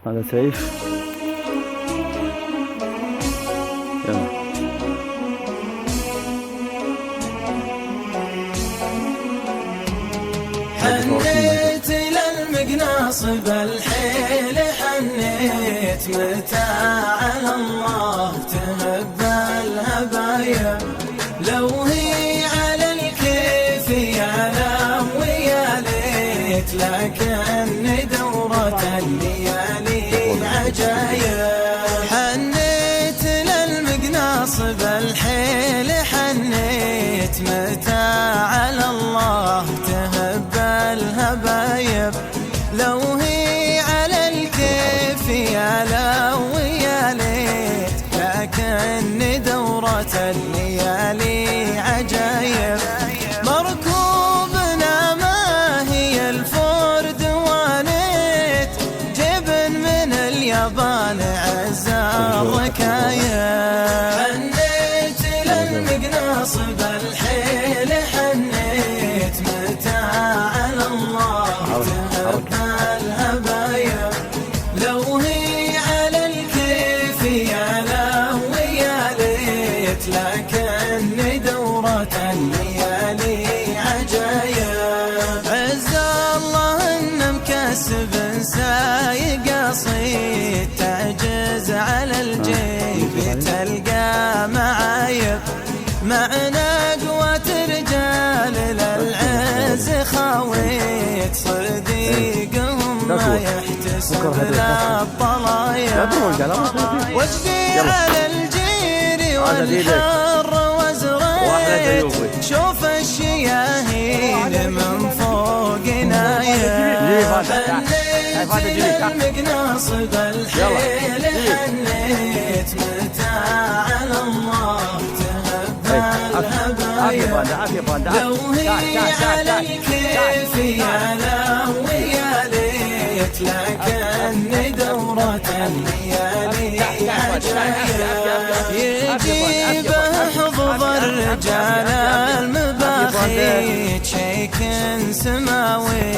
هذا سيف. يلا. حنيت للمقناص بالحيل، حنيت متى على الله تهب الهبايا. لو هي على الكيف يا لو ويا ليت، لكن دورة الليالي عجايب. حنيت للمقناص بالحيل، حنيت متى على الله تهب الهبايب. لو هي على الكيف يا لو يا ليت، لكن دورة الليالي عجايب. مركوبنا ما هي الفورد وانيت، جبن من اليابان عز الركايب. حنيت للمقناص بالحيل، حنيت متى على الله تهب الهبايب. لو هي على الكيف يا لو يا ليت، لكن دورة الليالي عجايب. عز الله ان مكسب سايق صيد، تعجز على الجيب تلقى معايب. معنا قوة رجال للعز خويت، صديقهم ما يحتسب للطلايب. وجدي على الجير والحر وزريت، شوف الشياهين من فوق نايم. حنيت للمقناص بالحيل، حنيت متى على الله لو هي على الكيف يا لو يا ليت، لكن دورة الليالي عجايب. يجيبه حظوظ الرجال المباخيت، شيك سماوي